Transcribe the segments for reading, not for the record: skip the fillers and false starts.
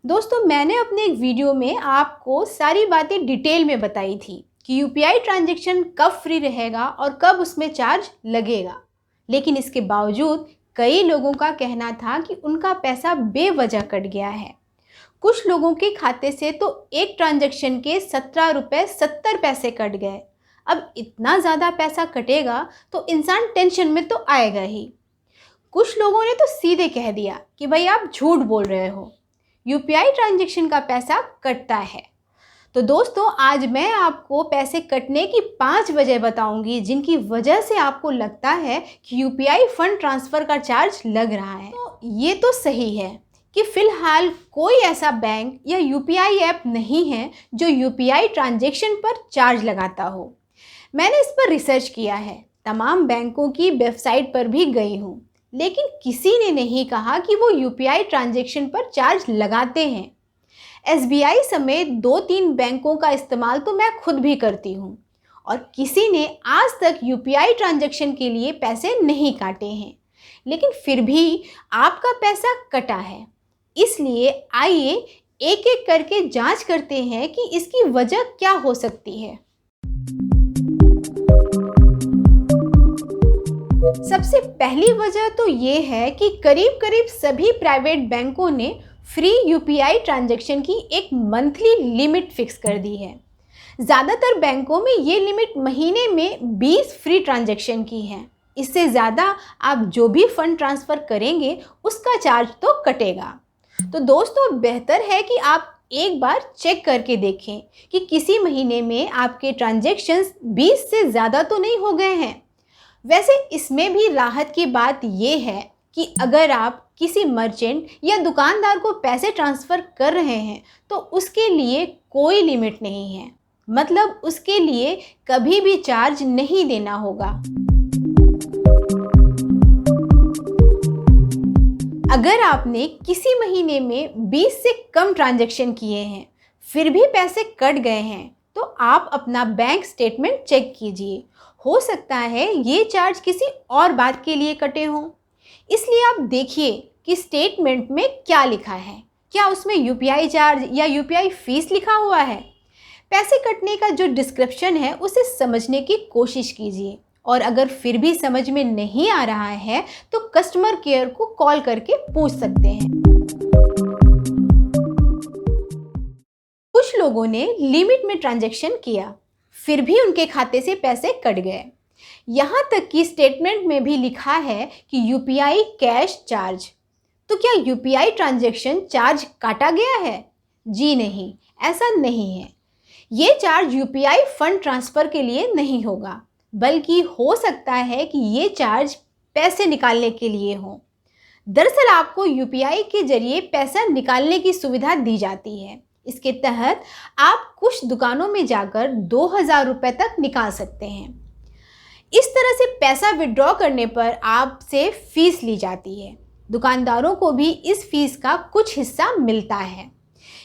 दोस्तों, मैंने अपने एक वीडियो में आपको सारी बातें डिटेल में बताई थी कि यूपीआई ट्रांजैक्शन कब फ्री रहेगा और कब उसमें चार्ज लगेगा। लेकिन इसके बावजूद कई लोगों का कहना था कि उनका पैसा बेवजह कट गया है। कुछ लोगों के खाते से तो एक ट्रांजैक्शन के 17 रुपये 70 पैसे कट गए। अब इतना ज़्यादा पैसा कटेगा तो इंसान टेंशन में तो आएगा ही। कुछ लोगों ने तो सीधे कह दिया कि भाई आप झूठ बोल रहे हो, यूपीआई ट्रांजैक्शन का पैसा कटता है। तो दोस्तों, आज मैं आपको पैसे कटने की 5 वजह बताऊंगी जिनकी वजह से आपको लगता है कि यूपीआई फंड ट्रांसफ़र का चार्ज लग रहा है। तो ये तो सही है कि फ़िलहाल कोई ऐसा बैंक या यूपीआई ऐप नहीं है जो यूपीआई ट्रांजैक्शन पर चार्ज लगाता हो। मैंने इस पर रिसर्च किया है, तमाम बैंकों की वेबसाइट पर भी गई हूँ, लेकिन किसी ने नहीं कहा कि वो यूपीआई ट्रांजैक्शन पर चार्ज लगाते हैं। एसबीआई समेत 2-3 बैंकों का इस्तेमाल तो मैं खुद भी करती हूँ और किसी ने आज तक यूपीआई ट्रांजैक्शन के लिए पैसे नहीं काटे हैं। लेकिन फिर भी आपका पैसा कटा है। इसलिए आइए एक एक करके जांच करते हैं कि इसकी वजह क्या हो सकती है। सबसे पहली वजह तो ये है कि करीब करीब सभी प्राइवेट बैंकों ने फ्री यूपीआई ट्रांजैक्शन की एक मंथली लिमिट फिक्स कर दी है। ज़्यादातर बैंकों में ये लिमिट महीने में 20 फ्री ट्रांजैक्शन की है। इससे ज़्यादा आप जो भी फंड ट्रांसफ़र करेंगे उसका चार्ज तो कटेगा। तो दोस्तों, बेहतर है कि आप एक बार चेक करके देखें कि किसी महीने में आपके ट्रांजैक्शंस 20 से ज़्यादा तो नहीं हो गए हैं। वैसे इसमें भी राहत की बात यह है कि अगर आप किसी मर्चेंट या दुकानदार को पैसे ट्रांसफ़र कर रहे हैं तो उसके लिए कोई लिमिट नहीं है, मतलब उसके लिए कभी भी चार्ज नहीं देना होगा। अगर आपने किसी महीने में 20 से कम ट्रांजैक्शन किए हैं फिर भी पैसे कट गए हैं तो आप अपना बैंक स्टेटमेंट चेक कीजिए। हो सकता है ये चार्ज किसी और बात के लिए कटे हों। इसलिए आप देखिए कि स्टेटमेंट में क्या लिखा है, क्या उसमें यूपीआई चार्ज या यूपीआई फीस लिखा हुआ है। पैसे कटने का जो डिस्क्रिप्शन है उसे समझने की कोशिश कीजिए और अगर फिर भी समझ में नहीं आ रहा है तो कस्टमर केयर को कॉल करके पूछ सकते हैं। कुछ लोगों ने लिमिट में ट्रांजैक्शन किया फिर भी उनके खाते से पैसे कट गए। यहाँ तक कि स्टेटमेंट में भी लिखा है कि यूपीआई कैश चार्ज। तो क्या यूपीआई ट्रांजैक्शन चार्ज काटा गया है? जी नहीं, ऐसा नहीं है। ये चार्ज यूपीआई फंड ट्रांसफ़र के लिए नहीं होगा, बल्कि हो सकता है कि ये चार्ज पैसे निकालने के लिए हो। दरअसल आपको यूपीआई के जरिए पैसा निकालने की सुविधा दी जाती है। इसके तहत आप कुछ दुकानों में जाकर 2000 रुपये तक निकाल सकते हैं। इस तरह से पैसा विड्रॉ करने पर आपसे फीस ली जाती है। दुकानदारों को भी इस फीस का कुछ हिस्सा मिलता है।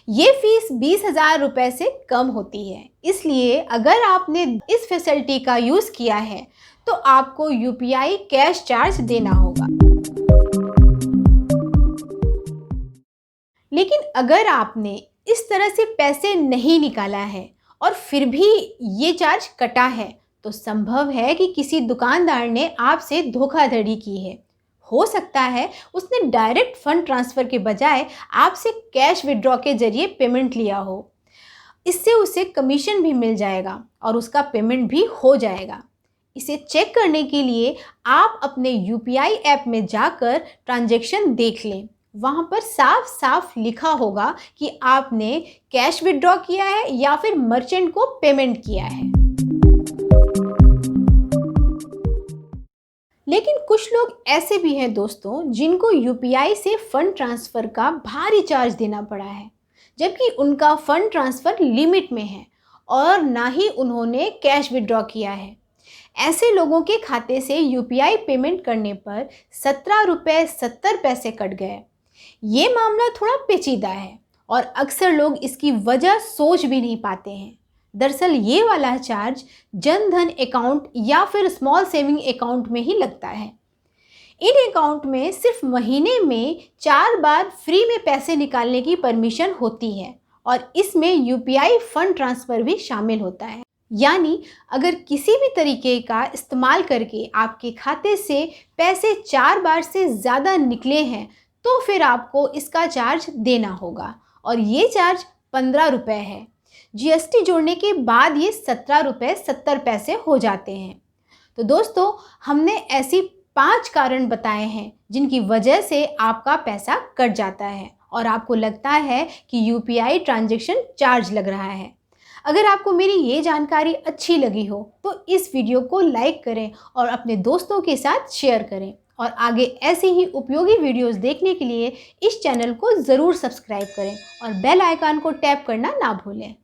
ये फीस 20,000 रुपये से कम होती है। इसलिए अगर आपने इस फैसिलिटी का यूज़ किया है तो आपको यूपीआई कैश चार्ज देना होगा। लेकिन अगर आपने इस तरह से पैसे नहीं निकाला है और फिर भी ये चार्ज कटा है तो संभव है कि किसी दुकानदार ने आपसे धोखाधड़ी की है। हो सकता है उसने डायरेक्ट फंड ट्रांसफ़र के बजाय आपसे कैश विड्रॉ के जरिए पेमेंट लिया हो। इससे उसे कमीशन भी मिल जाएगा और उसका पेमेंट भी हो जाएगा। इसे चेक करने के लिए आप अपने यूपीआई ऐप में जाकर ट्रांजैक्शन देख लें। वहाँ पर साफ साफ लिखा होगा कि आपने कैश विड्रॉ किया है या फिर मर्चेंट को पेमेंट किया है। लेकिन कुछ लोग ऐसे भी हैं दोस्तों जिनको यूपीआई से फंड ट्रांसफ़र का भारी चार्ज देना पड़ा है, जबकि उनका फंड ट्रांसफ़र लिमिट में है और ना ही उन्होंने कैश विड्रॉ किया है। ऐसे लोगों के खाते से यूपीआई पेमेंट करने पर 17 रुपये 70 पैसे कट गए। ये मामला थोड़ा पेचीदा है और अक्सर लोग इसकी वजह सोच भी नहीं पाते हैं। दरअसल ये वाला चार्ज जन धन अकाउंट या फिर स्मॉल सेविंग अकाउंट में ही लगता है। इन अकाउंट में सिर्फ महीने में 4 बार फ्री में पैसे निकालने की परमिशन होती है और इसमें यूपीआई फंड ट्रांसफ़र भी शामिल होता है। यानी अगर किसी भी तरीके का इस्तेमाल करके आपके खाते से पैसे 4 बार से ज़्यादा निकले हैं तो फिर आपको इसका चार्ज देना होगा और ये चार्ज 15 रुपये है। जीएसटी जोड़ने के बाद ये 17 रुपये 70 पैसे हो जाते हैं। तो दोस्तों, हमने ऐसी 5 कारण बताए हैं जिनकी वजह से आपका पैसा कट जाता है और आपको लगता है कि यूपीआई ट्रांजैक्शन चार्ज लग रहा है। अगर आपको मेरी ये जानकारी अच्छी लगी हो तो इस वीडियो को लाइक करें और अपने दोस्तों के साथ शेयर करें और आगे ऐसे ही उपयोगी वीडियोस देखने के लिए इस चैनल को ज़रूर सब्सक्राइब करें और बेल आइकन को टैप करना ना भूलें।